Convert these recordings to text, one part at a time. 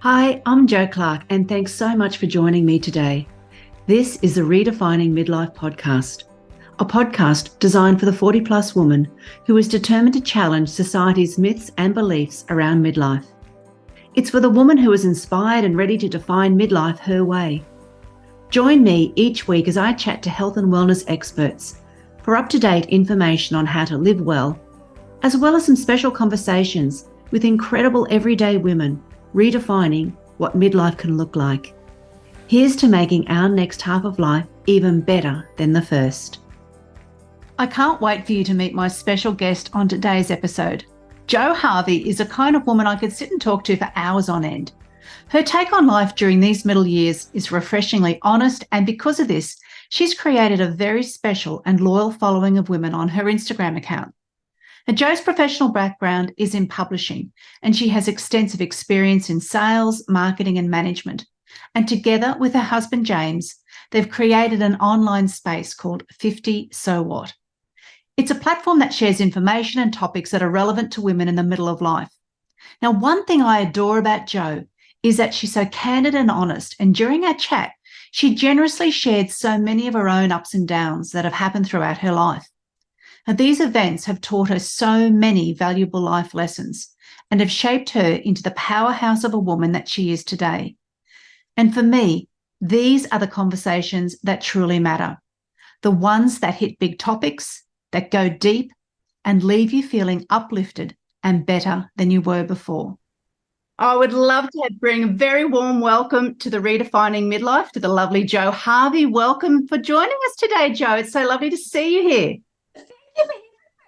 Hi, I'm Jo Clark, and thanks so much for joining me today. This is the Redefining Midlife Podcast, a podcast designed for the 40-plus woman who is determined to challenge society's myths and beliefs around midlife. It's for the woman who is inspired and ready to define midlife her way. Join me each week as I chat to health and wellness experts for up-to-date information on how to live well as some special conversations with incredible everyday women redefining what midlife can look like. Here's to making our next half of life even better than the first. I can't wait for you to meet my special guest on today's episode. Jo Harvey is a kind of woman I could sit and talk to for hours on end. Her take on life during these middle years is refreshingly honest, and because of this, she's created a very special and loyal following of women on her Instagram account. Now, Jo's professional background is in publishing, and she has extensive experience in sales, marketing, and management. And together with her husband, James, they've created an online space called 50 So What. It's a platform that shares information and topics that are relevant to women in the middle of life. Now, one thing I adore about Jo is that she's so candid and honest, and during our chat, she generously shared so many of her own ups and downs that have happened throughout her life. Now, these events have taught her so many valuable life lessons and have shaped her into the powerhouse of a woman that she is today. And for me, these are the conversations that truly matter, the ones that hit big topics, that go deep, and leave you feeling uplifted and better than you were before. I would love to bring a very warm welcome to the Redefining Midlife to the lovely Jo Harvey. Welcome for joining us today, Jo. It's so lovely to see you here.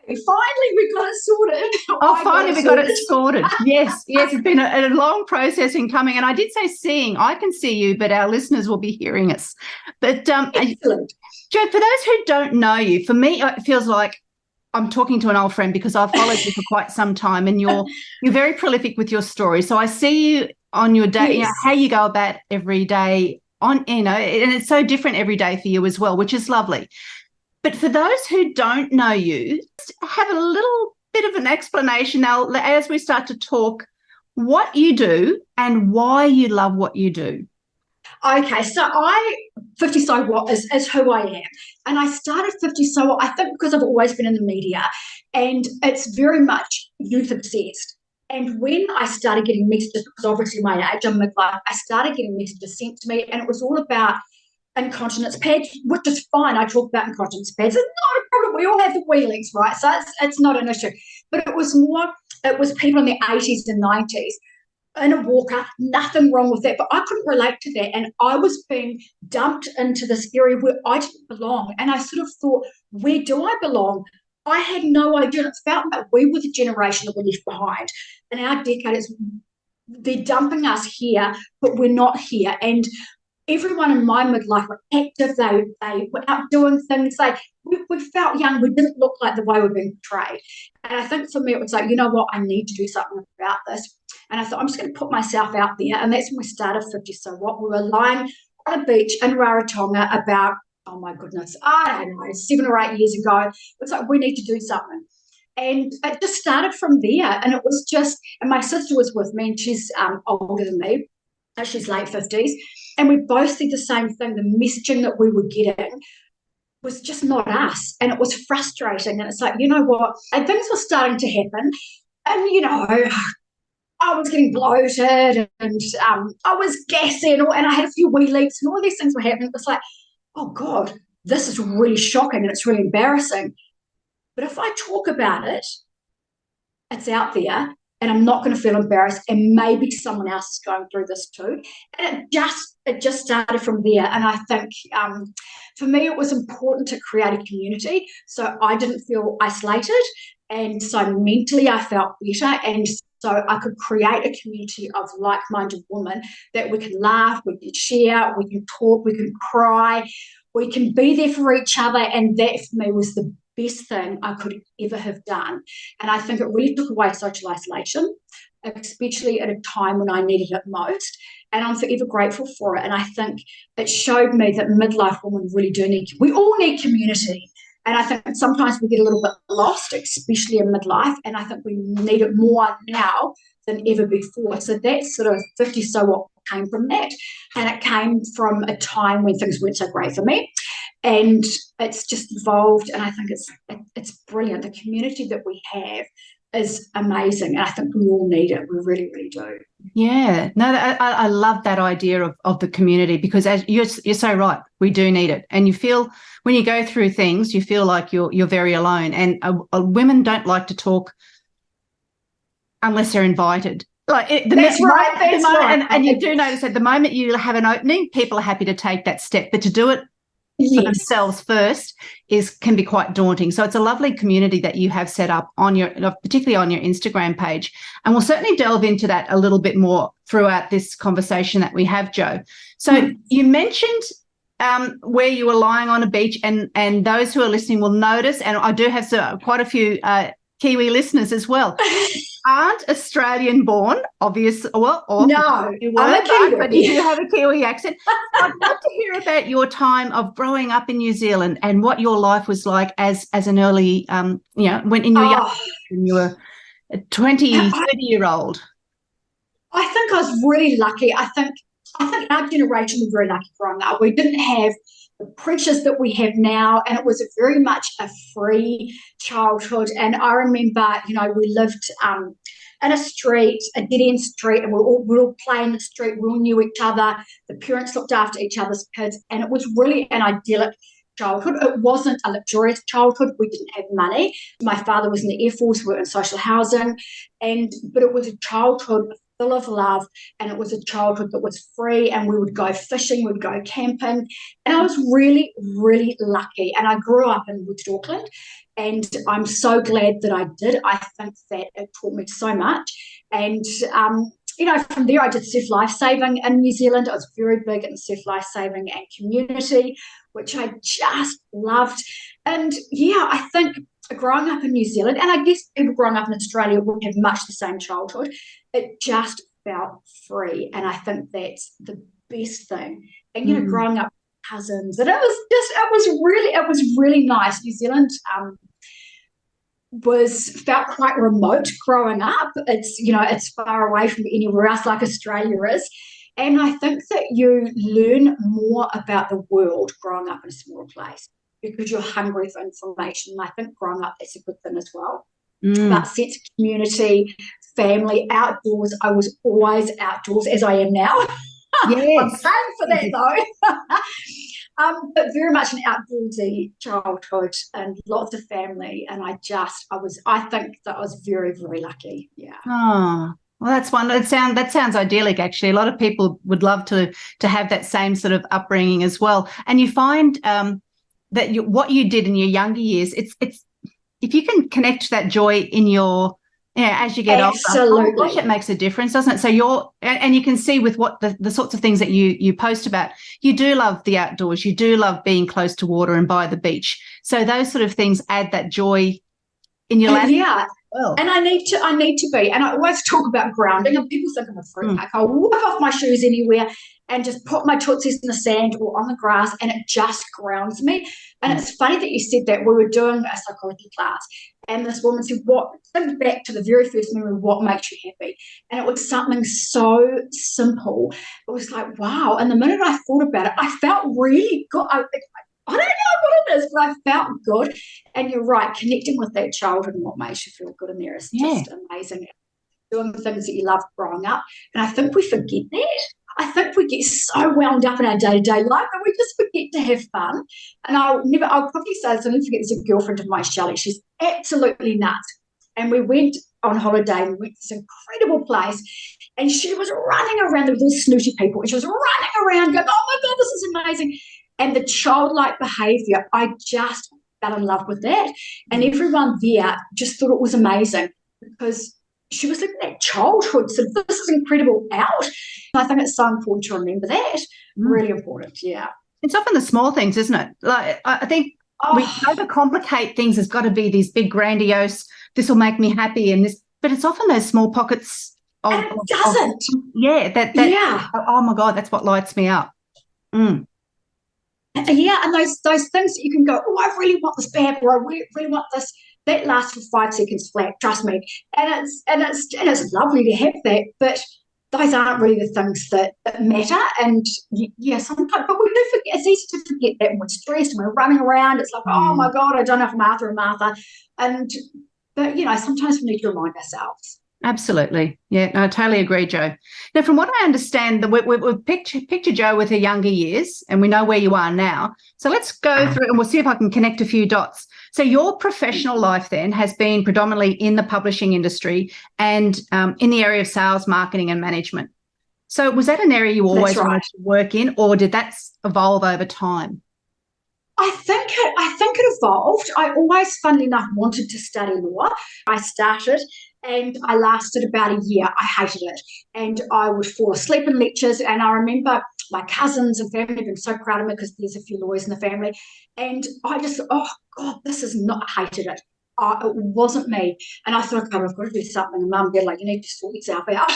Finally, we got it sorted. Finally, we got it sorted. Yes, it's been a long process in coming. And I did say seeing. I can see you, but our listeners will be hearing us. But Excellent. Jo, for those who don't know you, for me, it feels like I'm talking to an old friend because I've followed you for quite some time, and you're very prolific with your story. So I see you on your day, Yes. how you go about every day and it's so different every day for you as well, which is lovely. But for those who don't know you, just have a little bit of an explanation now as we start to talk what you do and why you love what you do. Okay, so 50 So What is who I am. And I started 50 So What, I think, because I've always been in the media, and it's very much youth obsessed. And when I started getting messages, because obviously my age, I'm midlife, I started getting messages sent to me, and it was all about incontinence pads, which is fine. I talk about incontinence pads. It's not a problem. We all have the wheelies, right? So it's not an issue. But it was people in the 80s and 90s in a walker, nothing wrong with that. But I couldn't relate to that. And I was being dumped into this area where I didn't belong. And I sort of thought, where do I belong? I had no idea. It felt like we were the generation that were left behind. In our decade, they're dumping us here, but we're not here. And everyone in my midlife were active. They were out doing things. We felt young. We didn't look like the way we were being portrayed. And I think for me, it was like, you know what? I need to do something about this. And I thought, I'm just going to put myself out there. And that's when we started 50 So What. We were lying on a beach in Rarotonga about, oh my goodness, I don't know, 7 or 8 years ago. It's like, we need to do something. And it just started from there. And it was just, and my sister was with me, and she's older than me. She's late 50s. And we both said the same thing. The messaging that we were getting was just not us. And it was frustrating. And it's like, you know what? And things were starting to happen. And, I was getting bloated, and I was gassy, and I had a few wee leaks, and all these things were happening. It was like, oh, God, this is really shocking, and it's really embarrassing. But if I talk about it, it's out there, and I'm not going to feel embarrassed, and maybe someone else is going through this too. And it just started from there. And I think for me, it was important to create a community so I didn't feel isolated, and so mentally I felt better, and so I could create a community of like-minded women that we can laugh, we can share, we can talk, we can cry, we can be there for each other. And that for me was the best thing I could ever have done. And I think it really took away social isolation, especially at a time when I needed it most. And I'm forever grateful for it. And I think it showed me that midlife women really do we all need community. And I think sometimes we get a little bit lost, especially in midlife. And I think we need it more now than ever before. So that's sort of 50 so what came from that. And it came from a time when things weren't so great for me. And it's just evolved, and I think it's brilliant. The community that we have is amazing, and I think we all need it. We really, really do. Yeah, no, I love that idea of the community, because as you're so right, we do need it. And you feel, when you go through things, you feel like you're very alone. And women don't like to talk unless they're invited. Like that's right. And you do notice at the moment you have an opening, people are happy to take that step, but to do it for themselves first can be quite daunting. So it's a lovely community that you have set up on particularly on your Instagram page. And we'll certainly delve into that a little bit more throughout this conversation that we have, Jo. So you mentioned where you were lying on a beach, and those who are listening will notice, and I do have quite a few Kiwi listeners as well, aren't Australian born, obviously. Well, no, you were, but you do have a Kiwi accent. I'd love to hear about your time of growing up in New Zealand and what your life was like as an early, when you were a 30-year-old. I think I was really lucky. I think our generation was very lucky growing up. We didn't have the pressures that we have now, and it was very much a free childhood. And I remember, we lived in a street, a dead-end street, and we all play in the street. We all knew each other. The parents looked after each other's kids, and it was really an idyllic childhood. It wasn't a luxurious childhood. We didn't have money. My father was in the Air Force. We were in social housing, but it was a childhood full of love, and it was a childhood that was free, and we would go fishing, we'd go camping, and I was really, really lucky. And I grew up in West Auckland, and I'm so glad that I did. I think that it taught me so much. And from there I did surf lifesaving in New Zealand. I was very big in surf lifesaving and community, which I just loved. And I think growing up in New Zealand, and I guess people growing up in Australia wouldn't have much the same childhood, it just felt free. And I think that's the best thing. And growing up with cousins, and it was really nice. New Zealand felt quite remote growing up. It's far away from anywhere else like Australia is. And I think that you learn more about the world growing up in a smaller place, because you're hungry for information. And I think growing up, that's a good thing as well. But sense of community, family, outdoors. I was always outdoors, as I am now. Yes. I'm paying for that though. But very much an outdoorsy childhood and lots of family. And I think that I was very, very lucky. Yeah. Oh, well, that's one. That sounds idyllic, actually. A lot of people would love to have that same sort of upbringing as well. And you find that what you did in your younger years, it's if you can connect that joy in your as you get older, oh gosh, it makes a difference, doesn't it? So and you can see with what the sorts of things that you post about, you do love the outdoors, you do love being close to water and by the beach. So those sort of things add that joy in your life. Yeah. Well. And I need to be, and I always talk about grounding, and people think I'm a freak. I'll walk off my shoes anywhere and just put my tootsies in the sand or on the grass, and it just grounds me. And it's funny that you said that. We were doing a psychology class, and this woman said, think back to the very first memory, what makes you happy? And it was something so simple. It was like, wow. And the minute I thought about it, I felt really good. I don't know what it is, but I felt good. And you're right, connecting with that childhood and what makes you feel good in there is just amazing. Doing the things that you love growing up. And I think we forget that. I think we get so wound up in our day-to-day life that we just forget to have fun. And I'll probably say this, I'll never forget, there's a girlfriend of mine, Shelley. She's absolutely nuts. And we went on holiday, and we went to this incredible place, and she was running around, there were these snooty people, and she was running around going, oh my God, this is amazing. And the childlike behaviour, I just fell in love with that. And everyone there just thought it was amazing, because she was living that childhood. So this is incredible out. And I think it's so important to remember that. Really important, yeah. It's often the small things, isn't it? Like I think we overcomplicate things. There's got to be these big grandiose, this will make me happy, and this, but it's often those small pockets of, and it doesn't. Oh my God, that's what lights me up. Yeah, and those things that you can go, oh, I really want this bag, or I really want this that lasts for 5 seconds flat, trust me. And it's lovely to have that, but those aren't really the things that matter. And yeah, sometimes, but we do forget. It's easy to forget that when we're stressed and we're running around. It's like, oh my God, I don't know if Martha. But sometimes we need to remind ourselves. Absolutely. Yeah, no, I totally agree, Jo. Now, from what I understand, we've pictured Jo with her younger years, and we know where you are now. So let's go through and we'll see if I can connect a few dots. So your professional life then has been predominantly in the publishing industry and in the area of sales, marketing and management. So was that an area you always wanted to work in, or did that evolve over time? I think it evolved. I always, funnily enough, wanted to study law. I started and I lasted about a year. I hated it. And I would fall asleep in lectures. And I remember my cousins and family being so proud of me because there's a few lawyers in the family. And I just, oh God, this is not, I hated it. It wasn't me. And I thought, okay, I've got to do something. And Mum would be like, you need to sort yourself out.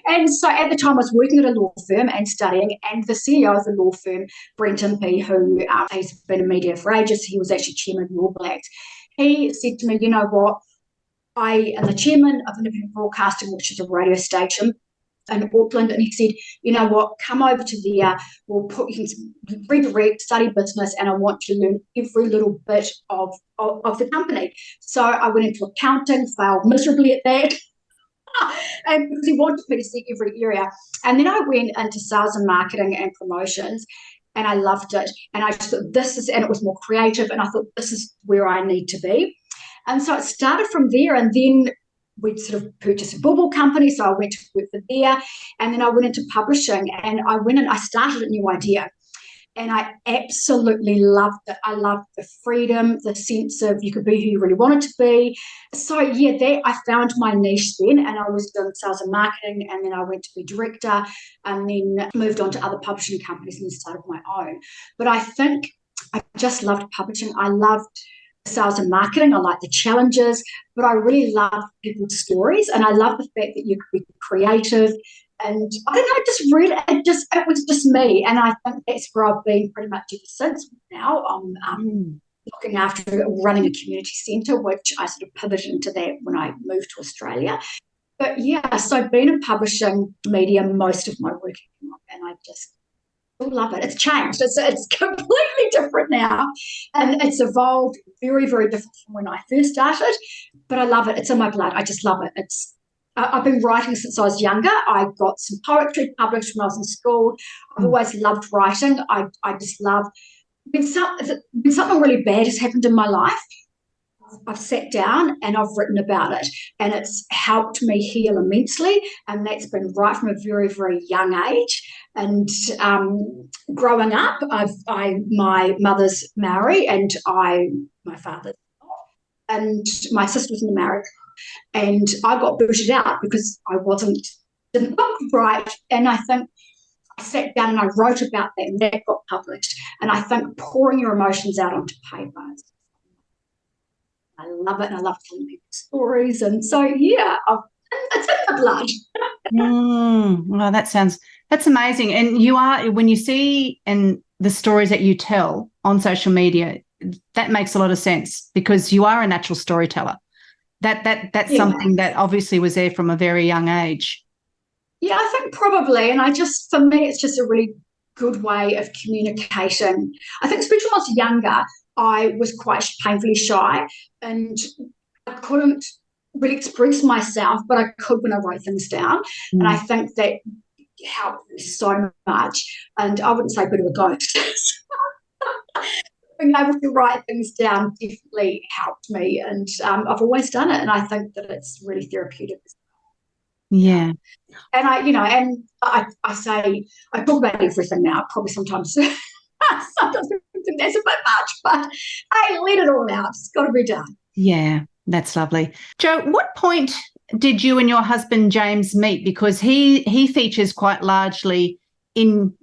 And so at the time I was working at a law firm and studying, and the CEO of the law firm, Brent MP, who he's been in media for ages, he was actually chairman of the All Blacks. He said to me, you know what, I am the chairman of Independent Broadcasting, which is a radio station in Auckland, and he said, you know what, come over to there, you can redirect, study business, and I want you to learn every little bit of the company. So I went into accounting, failed miserably at that. And because he wanted me to see every area. And then I went into sales and marketing and promotions, and I loved it. And I just thought and it was more creative, and I thought this is where I need to be. And so it started from there, and then we sort of purchased a bauble company, so I went to work for there, and then I went into publishing, and I started a new idea. And I absolutely loved it. I loved the freedom, the sense of you could be who you really wanted to be. So, yeah, I found my niche then, and I was doing sales and marketing, and then I went to be director, and then moved on to other publishing companies and then started my own. But I think I just loved publishing. I loved sales and marketing. I like the challenges, but I really love people's stories, and I love the fact that you could be creative. And I don't know, it was just me. And I think that's where I've been pretty much ever since. Now I'm looking after running a community centre, which I sort of pivoted into that when I moved to Australia. But yeah, so I've been in publishing media most of my working life, and I just love it. It's changed. It's completely different now, and it's evolved very, very different from when I first started. But I love it. It's in my blood. I just love it. I've been writing since I was younger. I got some poetry published when I was in school. I've always loved writing. I just love when something really bad has happened in my life, I've sat down and I've written about it, and it's helped me heal immensely. And that's been right from a very, very young age. And growing up, my mother's Maori and my father's not, and my sister was in America. And I got booted out because I didn't look right. And I think I sat down and I wrote about that, and that got published. And I think pouring your emotions out onto paper, I love it, and I love telling people stories. And so, yeah, it's in the blood. Well, that's amazing. And when you see and the stories that you tell on social media, that makes a lot of sense because you are a natural storyteller. That's something that obviously was there from a very young age. Yeah, I think probably. And for me, it's just a really good way of communicating. I think especially when I was younger, I was quite painfully shy, and I couldn't really express myself, but I could when I wrote things down. And I think that helped me so much. And I wouldn't say a bit of a ghost. Being able to write things down definitely helped me, and I've always done it, and I think that it's really therapeutic. Yeah. And I say I talk about everything now. Probably sometimes people think that's a bit much, but hey, let it all out. It's got to be done. Yeah, that's lovely. Jo, what point did you and your husband James meet? Because he features quite largely in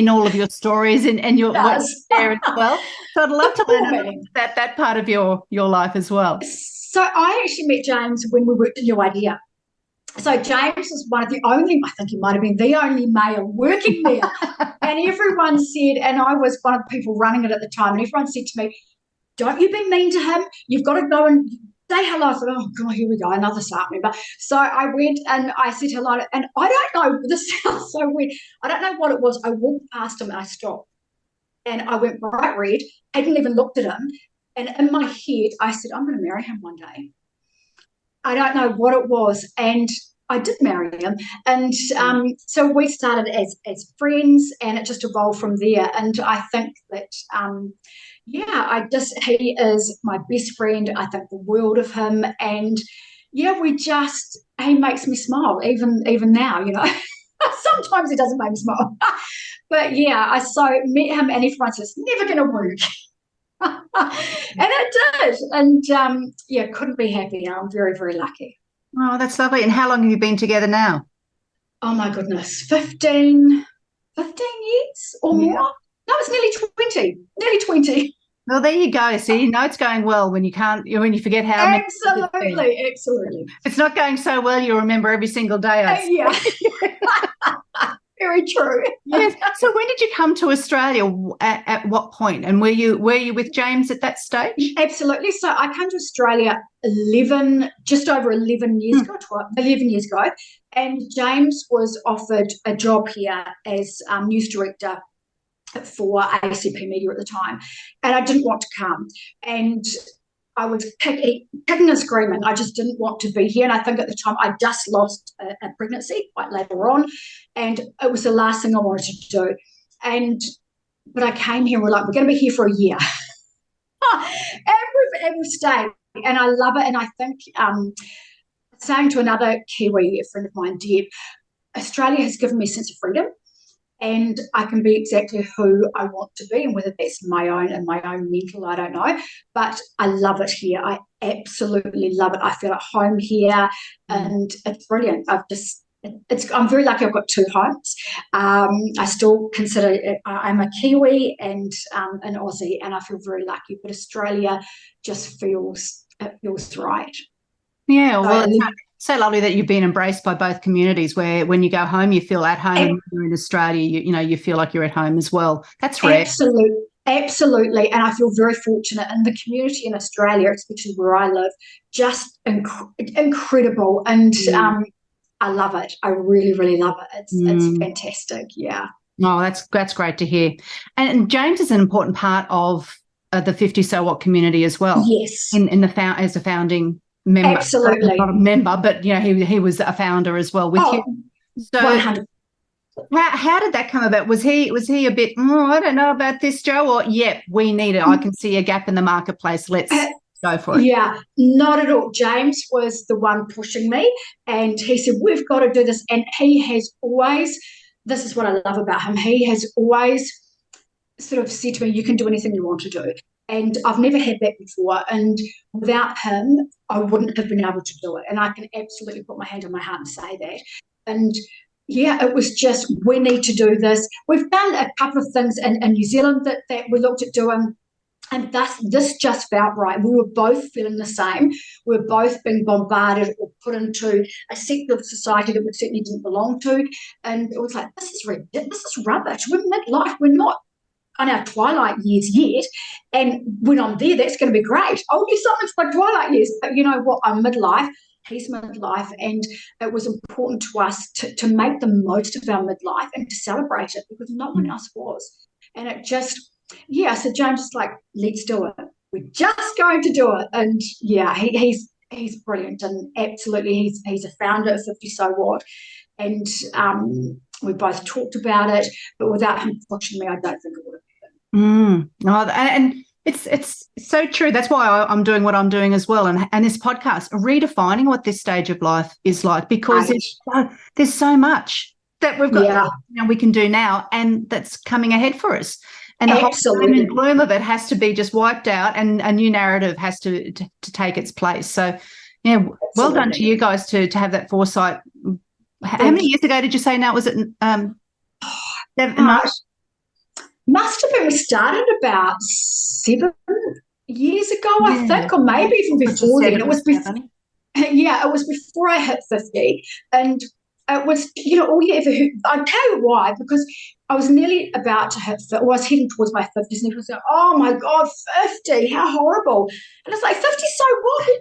all of your stories and your what there as well. So I'd love to learn about that part of your life as well. So I actually met James when we worked at New Idea. So James was one of the only, I think he might have been the only male working there. And everyone said, and I was one of the people running it at the time, and everyone said to me, don't you be mean to him. You've got to go and say hello. I thought, oh, God, here we go, another staff member. So I went and I said hello. And I don't know, this sounds so weird. I don't know what it was. I walked past him and I stopped. And I went bright red, hadn't even looked at him. And in my head, I said, I'm going to marry him one day. I don't know what it was. And I did marry him. And so we started as friends, and it just evolved from there. And I think that, he is my best friend. I think the world of him. And he makes me smile even now, Sometimes he doesn't make me smile. But I met him and everyone says, never going to work. And it did. And couldn't be happier. I'm very, very lucky. Oh, that's lovely. And how long have you been together now? Oh, my goodness, 15 years or more. No, it's nearly 20. Well, there you go. See, it's going well when you forget how many. Absolutely. It's not going so well, you remember every single day. Yeah. Very true. Yes. So when did you come to Australia? At what point? And were you with James at that stage? Absolutely. So I came to Australia just over 11 years ago, 11 years ago, and James was offered a job here as news director for ACP Media at the time, and I didn't want to come. And I was kicking and screaming. I just didn't want to be here. And I think at the time I just lost a pregnancy quite later on, and it was the last thing I wanted to do. But I came here and we're going to be here for a year. and we've stayed, and I love it. And I think saying to another Kiwi, a friend of mine, Deb, Australia has given me a sense of freedom. And I can be exactly who I want to be, and whether that's my own mental, I don't know. But I love it here. I absolutely love it. I feel at home here, and it's brilliant. I'm very lucky. I've got two homes. I still consider I'm a Kiwi and an Aussie, and I feel very lucky. But Australia just feels right. Yeah, well, it's so lovely that you've been embraced by both communities, where when you go home you feel at home, and when you're in Australia you feel like you're at home as well. That's rare. Absolutely. And I feel very fortunate. And the community in Australia, especially where I live, just incredible. And I love it. I really, really love it. It's fantastic. Yeah. Oh, that's great to hear. And James is an important part of the 50 So What community as well. Yes. As a founding member. Absolutely. Not a member, but he was a founder as well with you. So 100%. How did that come about? Was he a bit, I don't know about this, Jo, or we need it. I can see a gap in the marketplace. Let's go for it. Yeah, not at all. James was the one pushing me, and he said, we've got to do this. And he has always, this is what I love about him, he has always sort of said to me, you can do anything you want to do. And I've never had that before. And without him, I wouldn't have been able to do it. And I can absolutely put my hand on my heart and say that. And it was just, we need to do this. We've done a couple of things in New Zealand that we looked at doing, and this just felt right. We were both feeling the same. We were both being bombarded or put into a sector of society that we certainly didn't belong to. And it was like, this is rubbish. We're midlife. We're not on our twilight years yet. And when I'm there, that's going to be great. I'll do something for my twilight years. But you know what? I'm midlife. He's midlife, and it was important to us to make the most of our midlife and to celebrate it, because no one else was. And it just, so James is like, let's do it. We're just going to do it. And he's brilliant, and absolutely he's a founder of 50 So What. And we both talked about it, but without him pushing me, I don't think it would have happened. And it's so true. That's why I'm doing what I'm doing as well. And this podcast, redefining what this stage of life is like, because there's so much that we've got, we can do now, and that's coming ahead for us. And the whole gloom and gloom of it has to be just wiped out, and a new narrative has to take its place. So, well done to you guys to have that foresight. How many years ago did you say now? Was it 7 Must have been, we started about 7 years ago, I think, or maybe even before then. It was before I hit 50. And it was, all you ever heard. I'll tell you why, because I was nearly about to hit, I was heading towards my 50s, and people said, oh my God, 50, how horrible. And it's like, 50, so what? Who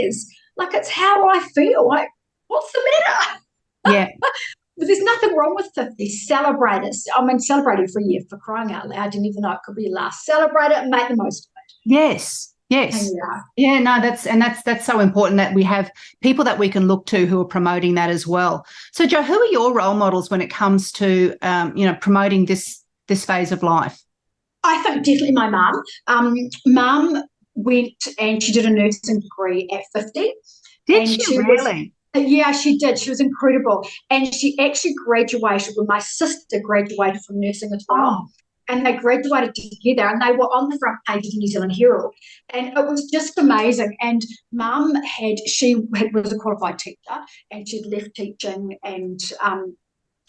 cares? Like, it's how I feel. Like, what's the matter? Yeah. But there's nothing wrong with 50. Celebrate it. I mean, celebrate every year, for crying out loud. I didn't even know it could be last. Celebrate it and make the most of it. Yes. Yes. Yeah, no, that's so important that we have people that we can look to who are promoting that as well. So, Jo, who are your role models when it comes to, promoting this phase of life? I think definitely my mum. Mum went and she did a nursing degree at 50. Did she really? Yeah, she did. She was incredible. And she actually graduated when my sister graduated from nursing as well. Oh. And they graduated together, and they were on the front page of the New Zealand Herald. And it was just amazing. And Mum was a qualified teacher, and she'd left teaching and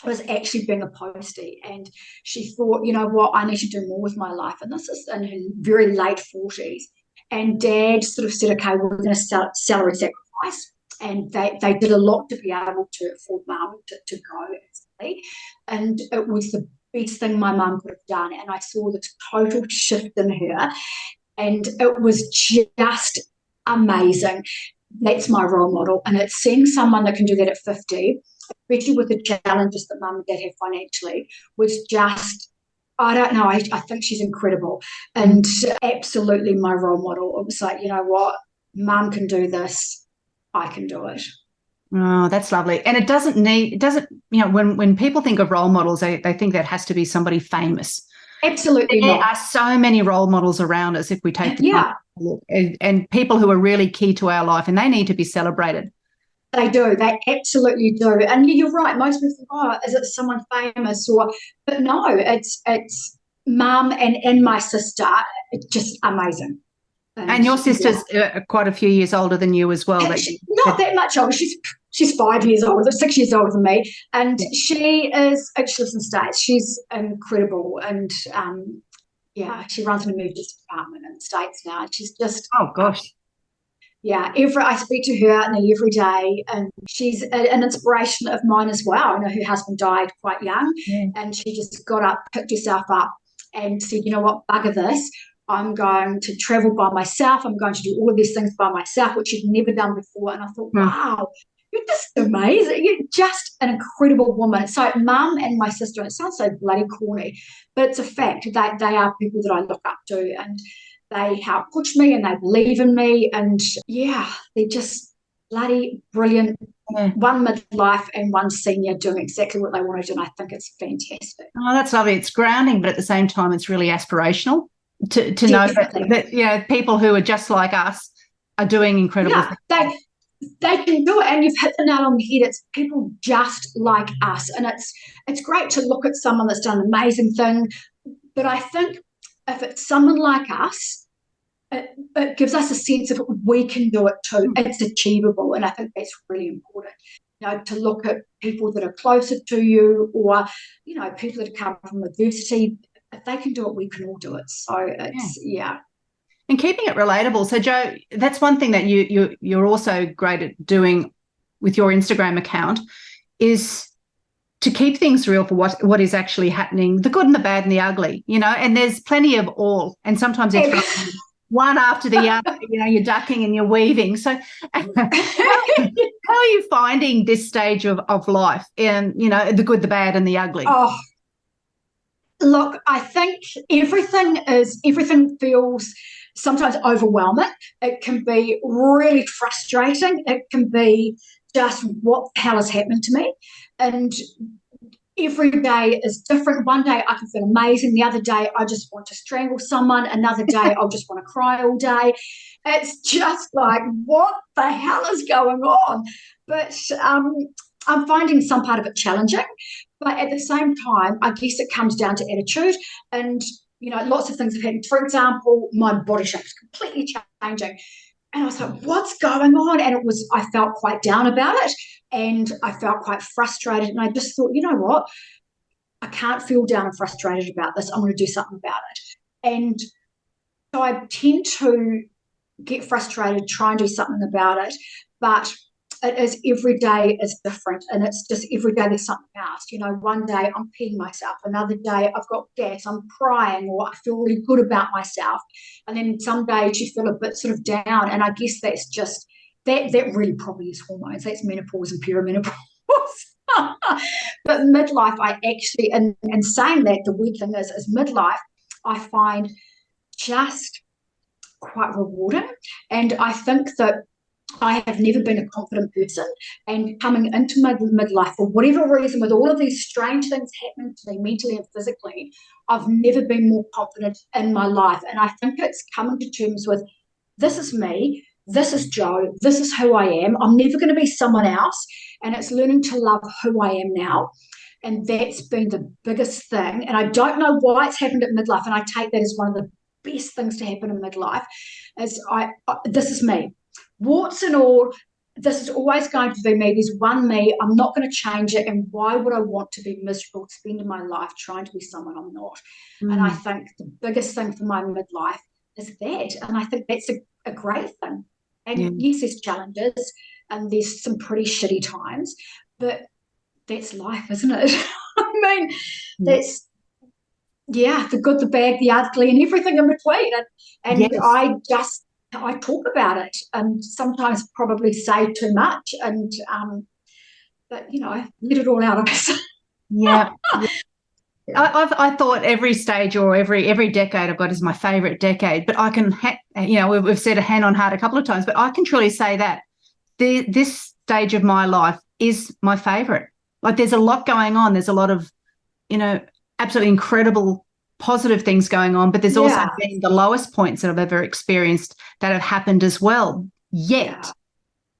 was actually being a postie. And she thought, you know what, I need to do more with my life. And this is in her very late 40s. And Dad sort of said, okay, we're going to salary sacrifice. And they did a lot to be able to afford Mum to go. And it was the best thing my mum could have done. And I saw this total shift in her. And it was just amazing. That's my role model. And it's seeing someone that can do that at 50, especially with the challenges that Mum and Dad have financially, was just, I don't know, I think she's incredible. And absolutely my role model. It was like, you know what, Mum can do this, I can do it. Oh, that's lovely. And when people think of role models, they think that has to be somebody famous. Absolutely there not. are so many role models around us if we take the time to look, and people who are really key to our life, and they need to be celebrated. They do. They absolutely do. And you're right. Most people think, oh, is it someone famous? But no, it's Mum and my sister. It's just amazing. And your sister's quite a few years older than you as well. Not that much older. She's 5 years older, 6 years older than me. And she lives in States. She's incredible. And she runs an emergency department in the States now. And she's just, oh gosh. I speak to her nearly every day, and she's an inspiration of mine as well. I know her husband died quite young, and she just got up, picked herself up, and said, you know what, bugger this. I'm going to travel by myself. I'm going to do all of these things by myself, which she'd never done before. And I thought, wow, you're just amazing. You're just an incredible woman. So Mum and my sister, and it sounds so bloody corny, but it's a fact that they are people that I look up to, and they help push me and they believe in me. And they're just bloody brilliant. One midlife and one senior doing exactly what they want to do. And I think it's fantastic. Oh, that's lovely. It's grounding, but at the same time, it's really aspirational to know that people who are just like us are doing incredible things. They can do it, and you've hit the nail on the head. It's people just like us, and it's great to look at someone that's done an amazing thing. But I think if it's someone like us, it gives us a sense of we can do it too. It's achievable, and I think that's really important. To look at people that are closer to you, or people that come from adversity. If they can do it, we can all do it. So it's And keeping it relatable. So, Jo, that's one thing that you're also great at doing with your Instagram account, is to keep things real for what is actually happening, the good and the bad and the ugly, and there's plenty of all. And sometimes it's one after the other, you're ducking and you're weaving. So how are you finding this stage of life, and, the good, the bad and the ugly? Oh, look, I think everything feels sometimes overwhelming. It can be really frustrating. It can be just, what the hell is happening to me? And every day is different. One day I can feel amazing. The other day I just want to strangle someone. Another day I'll just want to cry all day. It's just like, what the hell is going on? But I'm finding some part of it challenging. But at the same time, I guess it comes down to attitude. And, lots of things have happened. For example, my body shape is completely changing. And I was like, what's going on? And I felt quite down about it. And I felt quite frustrated. And I just thought, you know what? I can't feel down and frustrated about this. I'm going to do something about it. And so I tend to get frustrated, try and do something about it. But it is every day is different, and it's just every day there's something else. One day I'm peeing myself, another day I've got gas, I'm crying, or I feel really good about myself, and then some days you feel a bit sort of down. And I guess that's just that really probably is hormones. That's menopause and perimenopause. But midlife, I actually, and saying that, the weird thing is midlife, I find just quite rewarding. And I think that I have never been a confident person, and coming into my midlife, for whatever reason, with all of these strange things happening to me mentally and physically, I've never been more confident in my life. And I think it's coming to terms with, this is me, this is Jo, this is who I am. I'm never going to be someone else. And it's learning to love who I am now. And that's been the biggest thing. And I don't know why it's happened at midlife. And I take that as one of the best things to happen in midlife, is this is me. Warts and all, this is always going to be me. There's one me. I'm not going to change it. And why would I want to be miserable, spending my life trying to be someone I'm not? And I think the biggest thing for my midlife is that. And I think that's a great thing. And yes, there's challenges and there's some pretty shitty times, but that's life, isn't it? I mean, that's, the good, the bad, the ugly, and everything in between. And yes. I talk about it, and sometimes probably say too much, and but let it all out of us. Yeah. I thought every stage or every decade I've got is my favourite decade, but I can, we've said a hand on heart a couple of times, but I can truly say that this stage of my life is my favourite. Like, there's a lot going on. There's a lot of, absolutely incredible positive things going on, but there's also been the lowest points that I've ever experienced that have happened as well. Yet,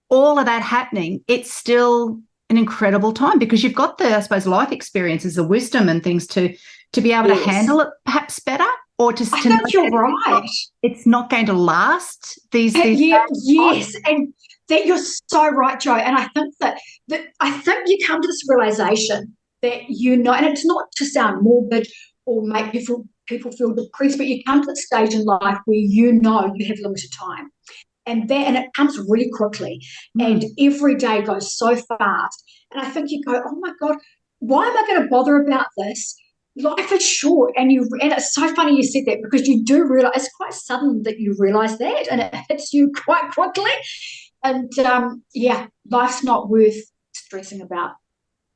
all of that happening, it's still an incredible time, because you've got the, I suppose, life experiences, the wisdom and things to be able to handle it perhaps better, or to I think you're right. It's not going to last. These yes, and that you're so right, Jo. And I think that I think you come to this realization that and it's not to sound morbid or make people feel depressed, but you come to the stage in life where you have limited time. And it comes really quickly, and every day goes so fast. And I think you go, oh my God, why am I going to bother about this? Life is short, and it's so funny you said that, because you do realize, it's quite sudden that you realize that, and it hits you quite quickly. And life's not worth stressing about.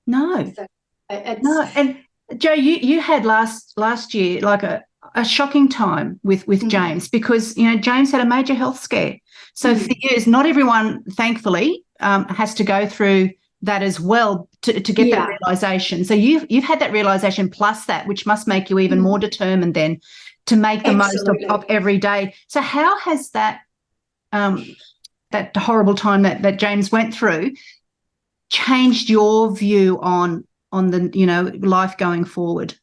No, so And Jo, you had last year like a shocking time with James, because James had a major health scare. So for years, not everyone, thankfully, has to go through that as well to get that realization. So you've had that realization plus that, which must make you even more determined then to make the most of every day. So how has that that horrible time that James went through changed your view on the life going forward?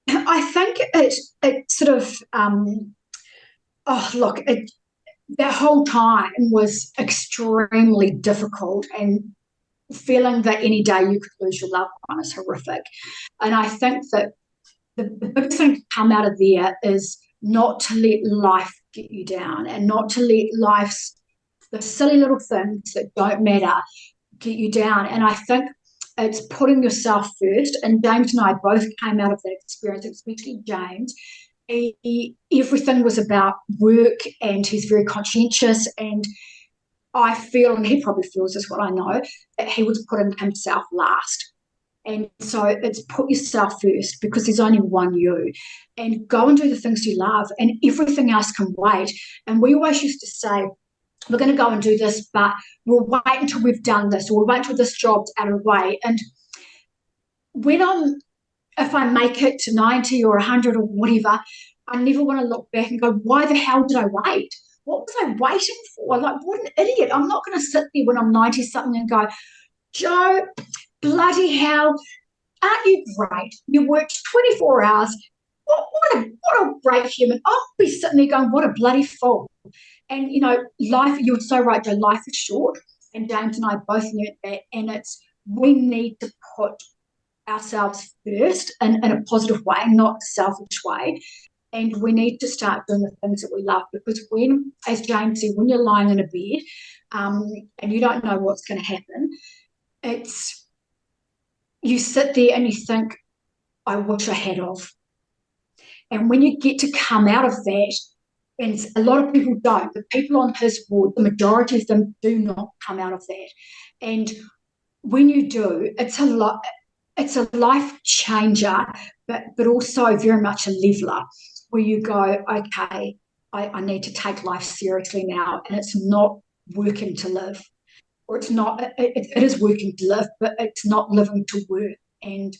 I think it sort of that whole time was extremely difficult, and feeling that any day you could lose your loved one is horrific. And I think that the biggest thing to come out of there is not to let life get you down, and not to let the silly little things that don't matter get you down. And I think it's putting yourself first. And James and I both came out of that experience, especially James. Everything was about work, and he's very conscientious. And I feel, and he probably feels this, what I know, that he was putting himself last. And so it's put yourself first, because there's only one you, and go and do the things you love, and everything else can wait. And we always used to say, we're going to go and do this, but we'll wait until we've done this, or we'll wait until this job's out of the way. And if I make it to 90 or 100 or whatever, I never want to look back and go, why the hell did I wait? What was I waiting for? Like, what an idiot. I'm not going to sit there when I'm 90-something and go, Jo, bloody hell, aren't you great? You worked 24 hours. What a great human. I'll be sitting there going, what a bloody fool. And, life, you're so right, Jo, life is short. And James and I both learned that. And we need to put ourselves first in a positive way, not a selfish way. And we need to start doing the things that we love, because as James said, when you're lying in a bed, and you don't know what's going to happen, you sit there and you think, I wish I had of. And when you get to come out of that, and a lot of people don't, the people on his ward, the majority of them do not come out of that. And when you do, it's a life changer, but also very much a leveler, where you go, okay, I need to take life seriously now, and it's not working to live, or it's not, it is working to live, but it's not living to work. And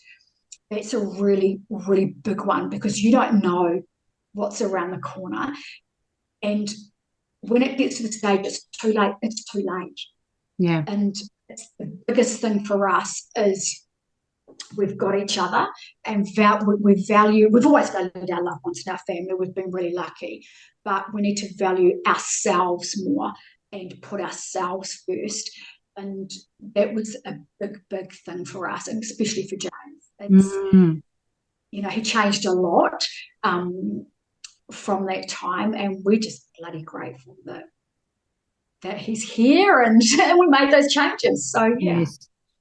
that's a really, really big one, because you don't know what's around the corner. And when it gets to the stage, it's too late. It's too late. Yeah. And it's the biggest thing for us is we've got each other, and we've always valued our loved ones and our family. We've been really lucky, but we need to value ourselves more and put ourselves first. And that was a big, big thing for us, and especially for James. He changed a lot from that time, and we're just bloody grateful that he's here and we made those changes. So yeah.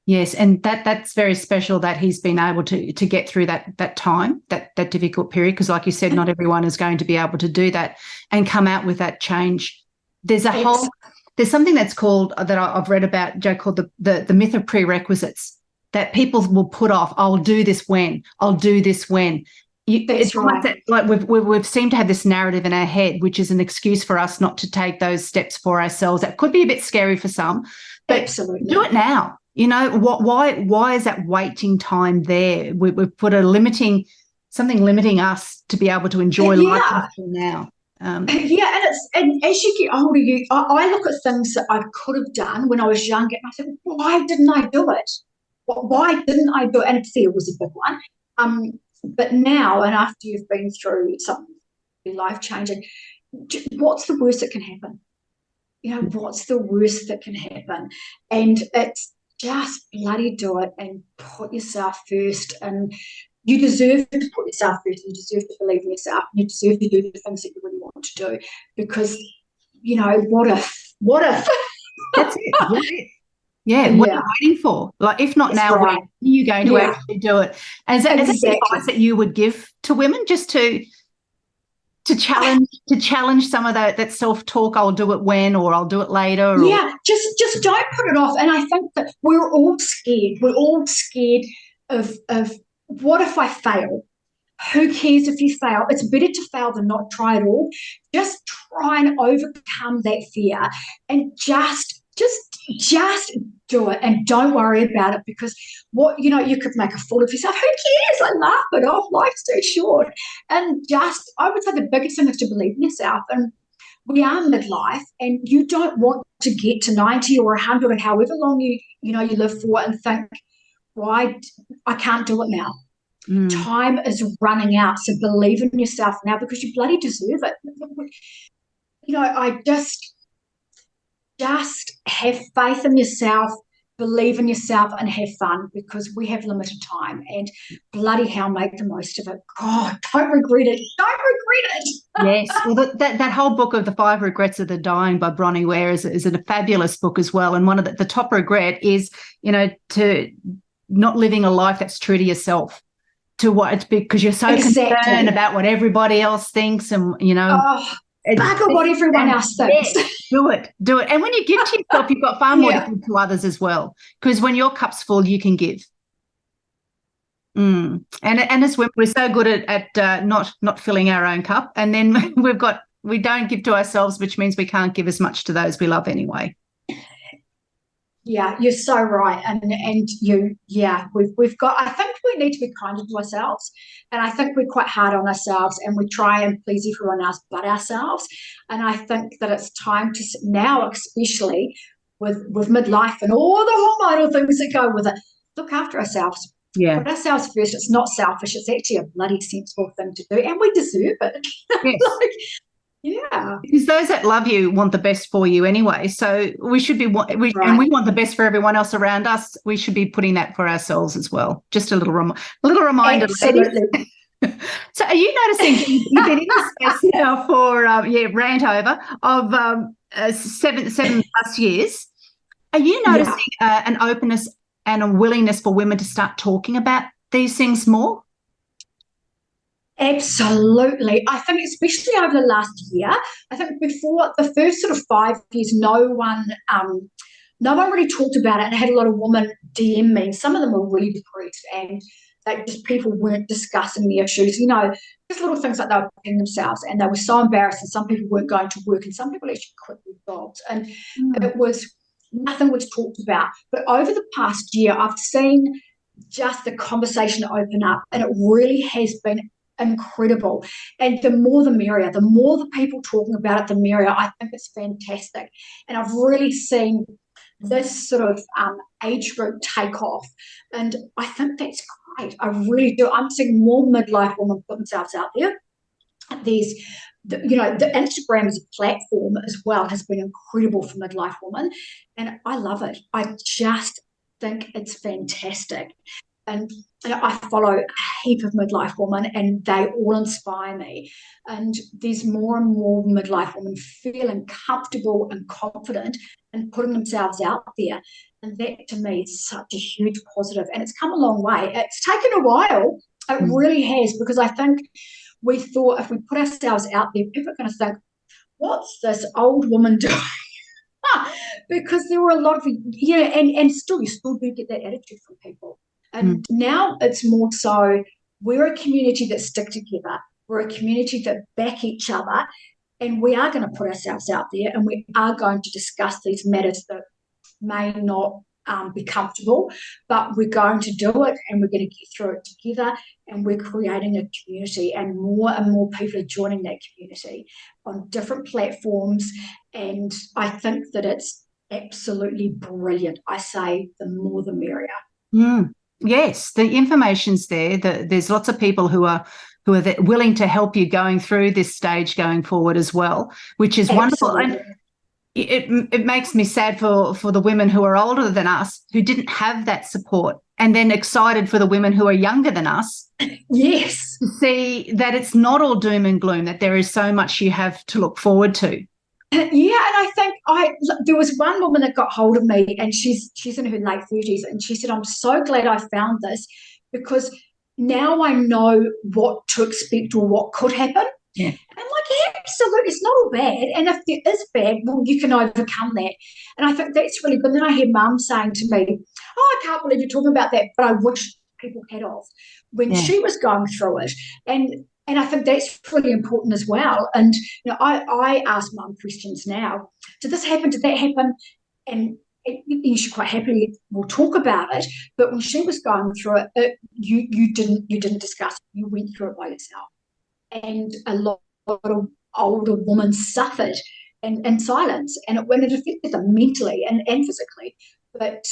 Yes, and that's very special that he's been able to get through that time, that difficult period, because like you said, not everyone is going to be able to do that and come out with that change. There's something that's called, that I've read about, Jo, called the myth of prerequisites, that people will put off. I'll do this when. I'll do this when. It's right. Like we've seemed to have this narrative in our head, which is an excuse for us not to take those steps for ourselves. That could be a bit scary for some, but absolutely, do it now. Why is that waiting time there? We've put something limiting us to be able to enjoy life now. And as you get older, I look at things that I could have done when I was younger, and I think, why didn't I do it? Why didn't I do it? And fear was a big one. But now, and after you've been through something life-changing, what's the worst that can happen? What's the worst that can happen? And it's just bloody do it and put yourself first. And you deserve to put yourself first. You deserve to believe in yourself. You deserve to do the things that you really want to do, because, what if? That's it. Yeah, what are you waiting for? Like, if not now, when are you going to actually do it? And is that advice that you would give to women, just to challenge some of that self-talk? I'll do it when, or I'll do it later. Just don't put it off. And I think that we're all scared. We're all scared of what if I fail? Who cares if you fail? It's better to fail than not try at all. Just try and overcome that fear, and just do it, and don't worry about it, because you could make a fool of yourself. Who cares? Like, laugh it off. Life's too short. And I would say the biggest thing is to believe in yourself. And we are midlife, and you don't want to get to 90 or 100 or however long you live for and think, why I can't do it now. Time is running out, so believe in yourself now, because you bloody deserve it. I just have faith in yourself, believe in yourself, and have fun, because we have limited time, and bloody hell, make the most of it. God, don't regret it. Don't regret it. Yes. Well, that whole book of The 5 Regrets of the Dying by Bronnie Ware is a fabulous book as well. And one of the top regret is, to not living a life that's true to yourself, to what it's because you're so concerned about what everybody else thinks, and bugger what everyone else thinks. Yes, do it. And when you give to yourself, you've got far more to give to others as well, because when your cup's full, you can give. And as women, we're so good at not filling our own cup, and then we don't give to ourselves, which means we can't give as much to those we love anyway. Yeah, you're so right. We've got, I think we need to be kinder to ourselves. And I think we're quite hard on ourselves, and we try and please everyone else but ourselves. And I think that it's time to now, especially with midlife and all the hormonal things that go with it, look after ourselves. Yeah. Put ourselves first. It's not selfish. It's actually a bloody sensible thing to do, and we deserve it. Yes. Yeah, because those that love you want the best for you anyway. So we should be, and we want the best for everyone else around us. We should be putting that for ourselves as well. Just a little reminder. Absolutely. So are you noticing you've been in this space now for rant over of seven plus years. Are you noticing an openness and a willingness for women to start talking about these things more? Absolutely. I think especially over the last year, I think before the first sort of 5 years, no one really talked about it, and I had a lot of women DM me. Some of them were really depressed, and people weren't discussing the issues, just little things like they were putting themselves, and they were so embarrassed, and some people weren't going to work, and some people actually quit their jobs, and nothing was talked about. But over the past year, I've seen just the conversation open up, and it really has been incredible. And the more the merrier, the more the people talking about it, the merrier. I think it's fantastic. And I've really seen this sort of age group take off. And I think that's great. I really do. I'm seeing more midlife women put themselves out there. There's, the Instagram as a platform as well has been incredible for midlife women. And I love it. I just think it's fantastic. And I follow a heap of midlife women, and they all inspire me. And there's more and more midlife women feeling comfortable and confident and putting themselves out there. And that, to me, is such a huge positive. And it's come a long way. It's taken a while. It really has, because I think we thought if we put ourselves out there, people are going to think, what's this old woman doing? Because there were a lot of, and still, you still do get that attitude from people. And now it's more so we're a community that stick together. We're a community that back each other, and we are going to put ourselves out there, and we are going to discuss these matters that may not be comfortable, but we're going to do it, and we're going to get through it together, and we're creating a community, and more people are joining that community on different platforms, and I think that it's absolutely brilliant. I say the more the merrier. Yes, the information's there. There's lots of people who are willing to help you going through this stage going forward as well, which is wonderful. And it makes me sad for the women who are older than us who didn't have that support, and then excited for the women who are younger than us. Yes. To see that it's not all doom and gloom, that there is so much you have to look forward to. Yeah, and I think there was one woman that got hold of me, and she's in her late 30s, and she said, I'm so glad I found this, because now I know what to expect or what could happen. Yeah. And I'm like, absolutely, it's not all bad. And if there is bad, well, you can overcome that. And I think that's really good. And then I hear Mum saying to me, I can't believe you're talking about that, but I wish people had of when she was going through it. And I think that's really important as well. And I ask Mum questions now. Did this happen? Did that happen? And she quite happily will talk about it. But when she was going through it, you didn't discuss it. You went through it by yourself. And a lot of older women suffered in silence, and it affected them mentally and physically. But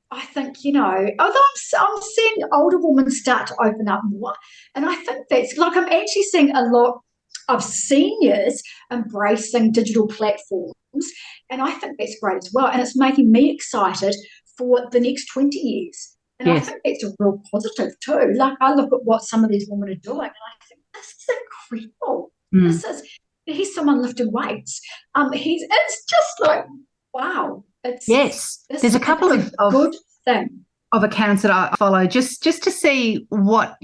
I think, although I'm seeing older women start to open up more, and I think that's, like, I'm actually seeing a lot of seniors embracing digital platforms, and I think that's great as well, and it's making me excited for the next 20 years. And I think that's a real positive too. Like, I look at what some of these women are doing, and I think, this is incredible. He's someone lifting weights. It's just like, wow. There's a couple of good thing of accounts that I follow just to see what,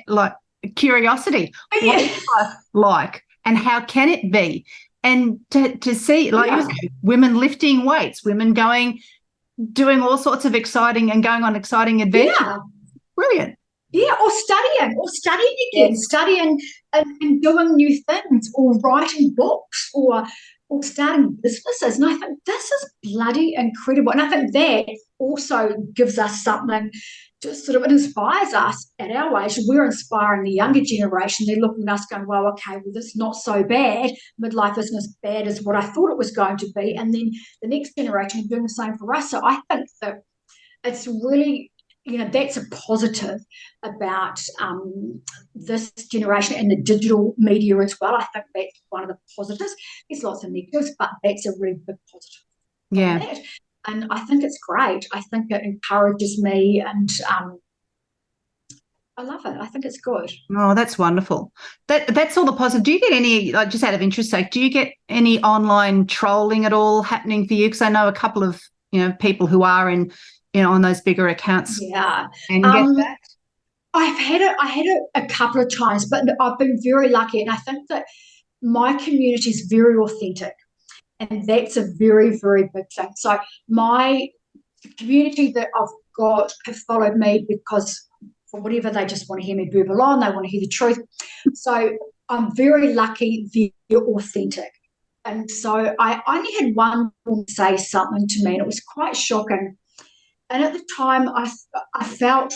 like curiosity, what is life like and how can it be, and to see, like you said, women lifting weights, women doing all sorts of exciting and going on exciting adventures. Brilliant. Yeah, or studying again, studying and doing new things, or writing books, or starting businesses. And I think this is bloody incredible. And I think that also gives us something, just sort of, it inspires us at our age. We're inspiring the younger generation. They're looking at us going, well, okay, well, this is not so bad. Midlife isn't as bad as what I thought it was going to be. And then the next generation is doing the same for us. So I think that it's really, that's a positive about this generation and the digital media as well. I think that's one of the positives. There's lots of negatives, but that's a really big positive. Yeah. And I think it's great. I think it encourages me, and I love it. I think it's good. Oh, that's wonderful. That's all the positive. Do you get any, like, just out of interest sake, do you get any online trolling at all happening for you? Because I know a couple of, people who are on those bigger accounts. Yeah. And get that. I had it a couple of times, but I've been very lucky. And I think that my community is very authentic. And that's a very, very big thing. So my community that I've got have followed me because for whatever, they just want to hear me burble on, they want to hear the truth. So I'm very lucky they're authentic. And so I only had one woman say something to me, and it was quite shocking. And at the time, I felt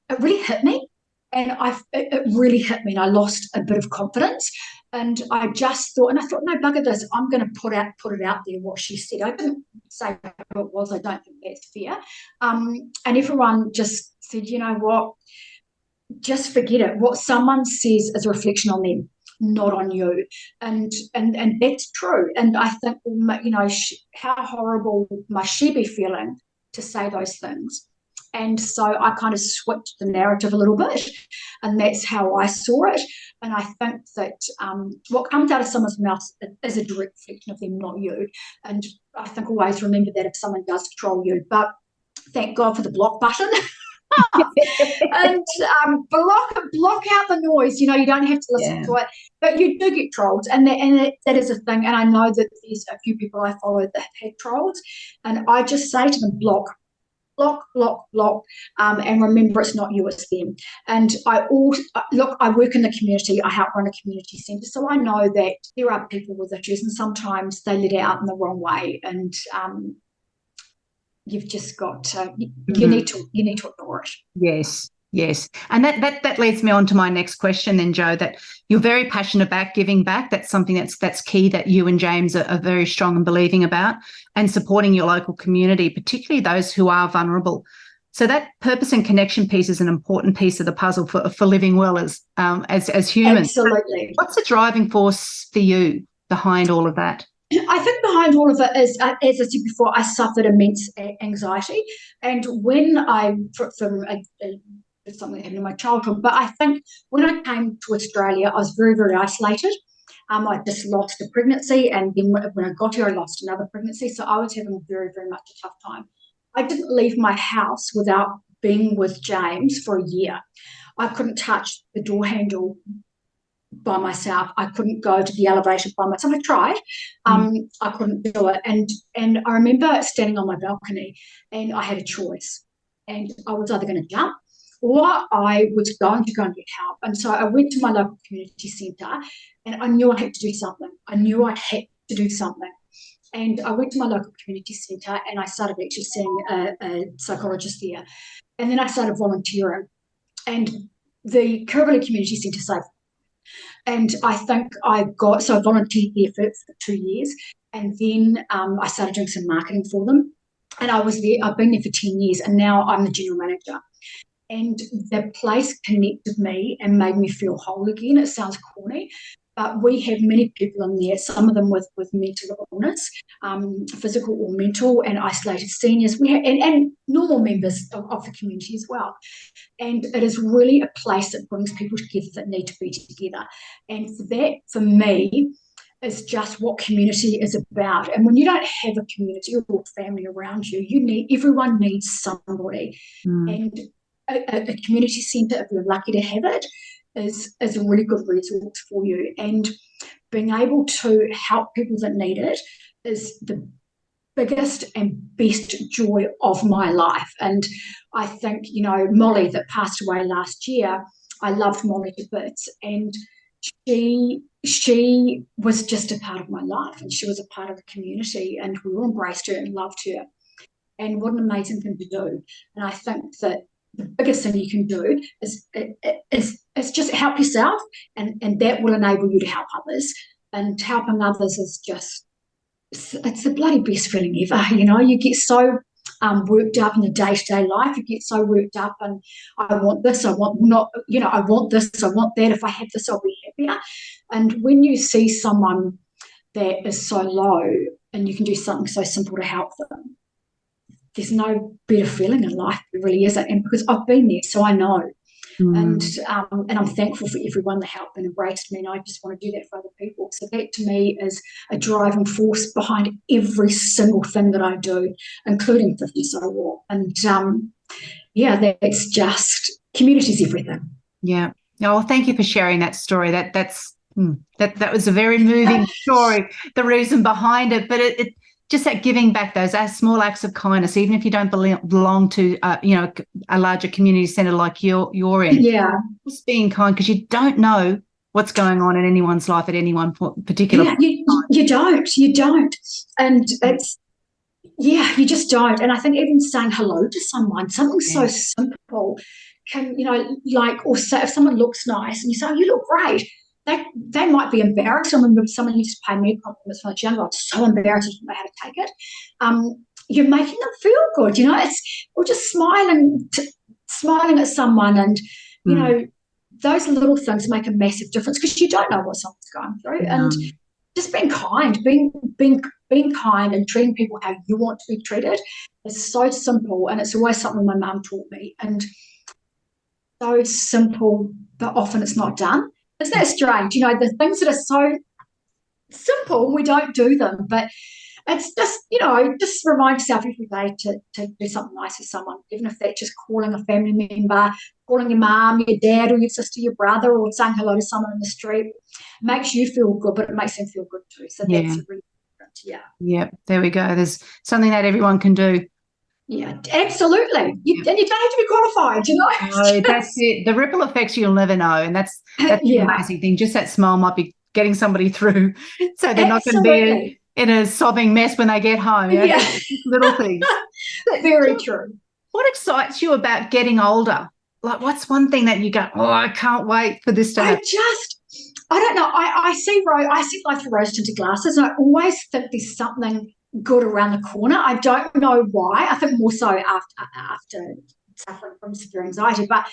it really hit me. And it really hit me, and I lost a bit of confidence. And I thought, no, bugger this, I'm going to put it out there what she said. I didn't say who it was. I don't think that's fair. And everyone just said, you know what, just forget it. What someone says is a reflection on them, not on you. And that's true. And I think, how horrible must she be feeling to say those things? And so I kind of switched the narrative a little bit, and that's how I saw it. And I think that what comes out of someone's mouth is a direct reflection of them, not you. And I think always remember that if someone does troll you. But thank God for the block button. And block out the noise. You don't have to listen to it, but you do get trolled, and that is a thing. And I know that there's a few people I follow that have had trolls, and I just say to them, block, and remember, it's not you, it's them. And I work in the community. I help run a community centre, so I know that there are people with issues, and sometimes they let it out in the wrong way, and you've just got to, you need to ignore it. Yes. And that leads me on to my next question then, Jo, that you're very passionate about giving back. That's something that's key, that you and James are very strong in believing about, and supporting your local community, particularly those who are vulnerable. So that purpose and connection piece is an important piece of the puzzle for living well as humans. Absolutely. What's the driving force for you behind all of that? I think behind all of it is, as I said before, I suffered immense anxiety. And when from something that happened in my childhood, but I think when I came to Australia, I was very, very isolated. I just lost a pregnancy, and then when I got here, I lost another pregnancy. So I was having very, very much a tough time. I didn't leave my house without being with James for a year. I couldn't touch the door handle by myself. I couldn't go to the elevator by myself. I tried. I couldn't do it. And I remember standing on my balcony, and I had a choice. And I was either going to jump, or I was going to go and get help. And so I went to my local community centre, and I knew I had to do something. And I went to my local community centre, and I started actually seeing a psychologist there. And then I started volunteering. And the Kirribilli Community Centre saved. And I think I volunteered there for 2 years. And then I started doing some marketing for them. And I've been there for 10 years, and now I'm the general manager. And the place connected me and made me feel whole again. It sounds corny, but we have many people in there, some of them with mental illness, physical or mental, and isolated seniors. We have, and normal members of the community as well. And it is really a place that brings people together that need to be together. And that, for me, is just what community is about. And when you don't have a community or family around you, everyone needs somebody. And a community centre, if you're lucky to have it, is a really good resource for you. And being able to help people that need it is the biggest and best joy of my life. And I think, Molly, that passed away last year, I loved Molly to bits, and she was just a part of my life, and she was a part of the community, and we all embraced her and loved her. And what an amazing thing to do. And I think that the biggest thing you can do is just help yourself, and that will enable you to help others. And helping others is just, it's the bloody best feeling ever. You get so worked up in the day-to-day life. You get so worked up, and I want this, I want this, I want that. If I have this, I'll be happier. And when you see someone that is so low, and you can do something so simple to help them, there's no better feeling in life. There really isn't. And because I've been there, so I know. And I'm thankful for everyone that helped and embraced me, and I just want to do that for other people. So that to me is a driving force behind every single thing that I do, including 50 So What. And that's just, community's everything. Yeah. Oh, well, thank you for sharing that story. That was a very moving story, the reason behind it. But it just that giving back, those small acts of kindness, even if you don't belong to a larger community centre like you're in. Yeah. Just being kind, because you don't know what's going on in anyone's life at any one particular time. You don't. And it's, you just don't. And I think even saying hello to someone, something so simple can, or say if someone looks nice and you say, oh, you look great, they might be embarrassed. I remember someone used to pay me compliments when I was younger. I was so embarrassed I didn't know how to take it. You're making them feel good, or just smiling at someone, and those little things make a massive difference, because you don't know what someone's going through. And just being kind, being kind and treating people how you want to be treated is so simple, and it's always something my mum taught me. And so simple, but often it's not done. Isn't that strange? The things that are so simple, we don't do them, but it's just, just remind yourself every day to do something nice for someone, even if that's just calling a family member, calling your mum, your dad, or your sister, your brother, or saying hello to someone in the street. It makes you feel good, but it makes them feel good too. So that's really different. Yeah. Yeah, there we go. There's something that everyone can do. Yeah, absolutely. And you don't have to be qualified, No, that's it. The ripple effects you'll never know, and that's the amazing thing. Just that smile might be getting somebody through, so they're not going to be in a sobbing mess when they get home. Little things. Very true. What excites you about getting older? Like, what's one thing that you go, oh, I can't wait for this to happen? I don't know. I see life through rose-tinted glasses, and I always think there's something good around the corner. I don't know why. I think more so after suffering from severe anxiety, but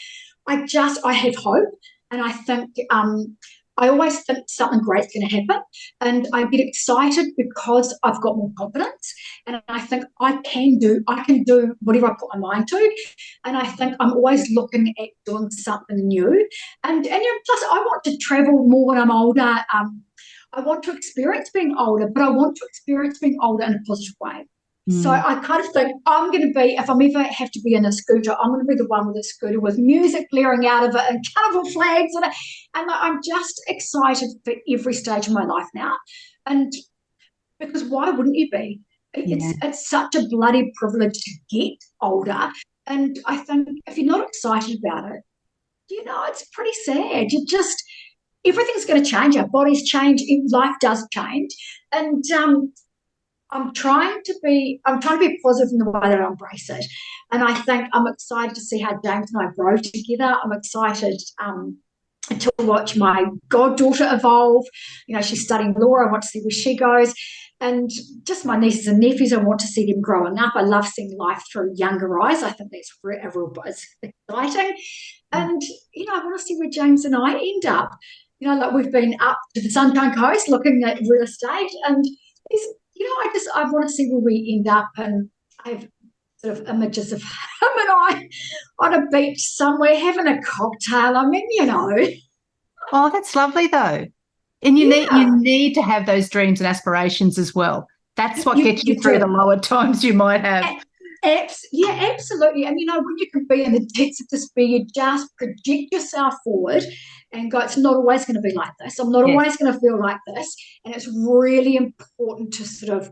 I have hope, and I think I always think something great's going to happen, and I get excited because I've got more confidence, and I think I can do whatever I put my mind to, and I think I'm always looking at doing something new, and plus I want to travel more when I'm older. I want to experience being older, but I want to experience being older in a positive way. So I kind of think I'm going to be, if I'm ever have to be in a scooter, I'm going to be the one with a scooter with music blaring out of it and colourful flags. And I'm just excited for every stage of my life now. And because why wouldn't you be? It's such a bloody privilege to get older. And I think if you're not excited about it, it's pretty sad. Everything's going to change. Our bodies change. Life does change. And I'm trying to be positive in the way that I embrace it. And I think I'm excited to see how James and I grow together. I'm excited to watch my goddaughter evolve. She's studying law. I want to see where she goes. And just my nieces and nephews, I want to see them growing up. I love seeing life through younger eyes. I think that's it's exciting. And, I want to see where James and I end up. Like we've been up to the Sunshine Coast looking at real estate, and I want to see where we end up. And I have sort of images of him and I on a beach somewhere having a cocktail. Oh, that's lovely though. And you need to have those dreams and aspirations as well. That's what gets you through the lower times you might have. Absolutely. And when you can be in the depths of despair, you just project yourself forward and go, it's not always going to be like this. I'm not always going to feel like this. And it's really important to sort of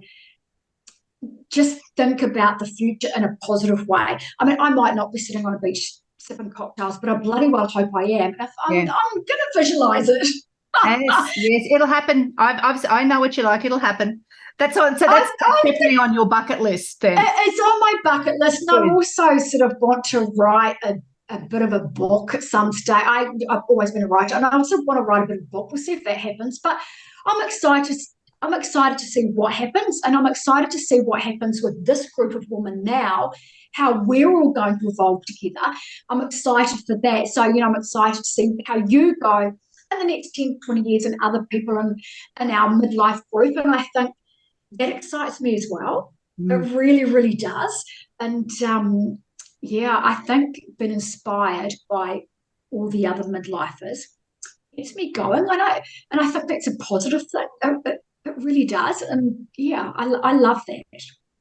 just think about the future in a positive way. I mean, I might not be sitting on a beach sipping cocktails, but I bloody well hope I am. And I'm going to visualize it. Yes, it'll happen. I know what you like. It'll happen. That's definitely on your bucket list then. It's on my bucket list, and I also sort of want to write a bit of a book at some stage. I've always been a writer, and I also want to write a bit of a book. We'll see if that happens. But I'm excited to see what happens, and I'm excited to see what happens with this group of women now, how we're all going to evolve together. I'm excited for that. So, I'm excited to see how you go in the next 10, 20 years and other people in our midlife group. And I think that excites me as well. It really, really does. And, I think been inspired by all the other midlifers, gets me going. And I think that's a positive thing. It really does. And yeah, I love that.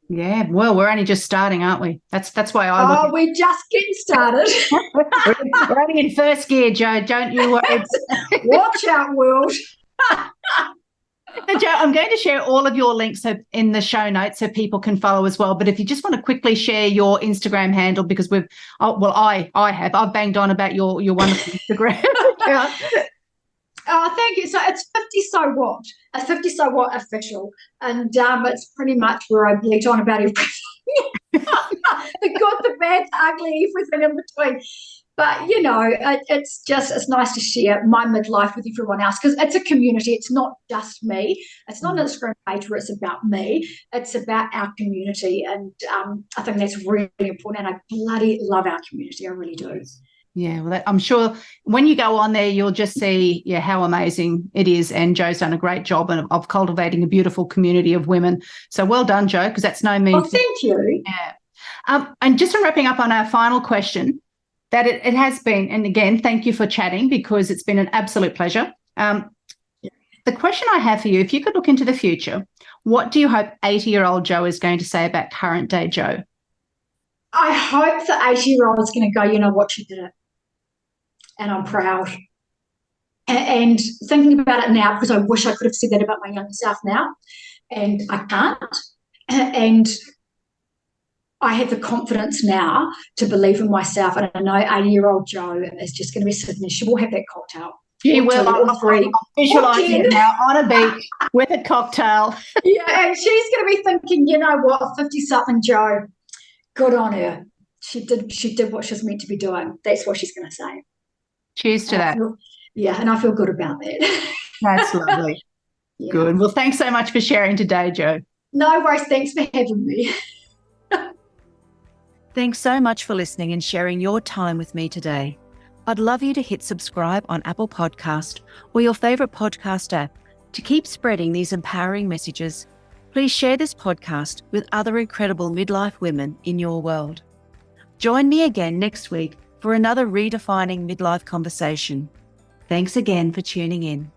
Yeah, well, we're only just starting, aren't we? That's why I look. We're just getting started. We're only in first gear, Jo. Don't you worry. Watch out, world. Jo, I'm going to share all of your links in the show notes so people can follow as well. But if you just want to quickly share your Instagram handle, because I've banged on about your wonderful Instagram. Yeah. Oh, thank you. So it's 50 So What, a 50 So What official. And it's pretty much where I bleat on about everything. The good, the bad, the ugly, everything in between. But, it's nice to share my midlife with everyone else because it's a community. It's not just me. It's not an Instagram page where it's about me. It's about our community. And I think that's really important. And I bloody love our community. I really do. Yeah, well, I'm sure when you go on there, you'll just see, how amazing it is. And Jo's done a great job of cultivating a beautiful community of women. So well done, Jo, because that's no mean. Oh, thank you. Yeah. And just in wrapping up on our final question, that it has been, and again, thank you for chatting because it's been an absolute pleasure. The question I have for you, if you could look into the future, what do you hope 80-year-old Jo is going to say about current day Jo? I hope the 80-year-old is going to go, you know what, you did it. And I'm proud. And thinking about it now, because I wish I could have said that about my younger self now, and I can't. And I have the confidence now to believe in myself. And I know 80-year-old Jo is just going to be sitting there. She will have that cocktail. She will. I'm visualising it now on a beach with a cocktail. Yeah, and she's going to be thinking, you know what, 50-something Jo, good on her. She did what she was meant to be doing. That's what she's going to say. Cheers to that. And I feel good about that. That's lovely. Yeah. Good. Well, thanks so much for sharing today, Jo. No worries. Thanks for having me. Thanks so much for listening and sharing your time with me today. I'd love you to hit subscribe on Apple Podcast or your favourite podcast app to keep spreading these empowering messages. Please share this podcast with other incredible midlife women in your world. Join me again next week for another redefining midlife conversation. Thanks again for tuning in.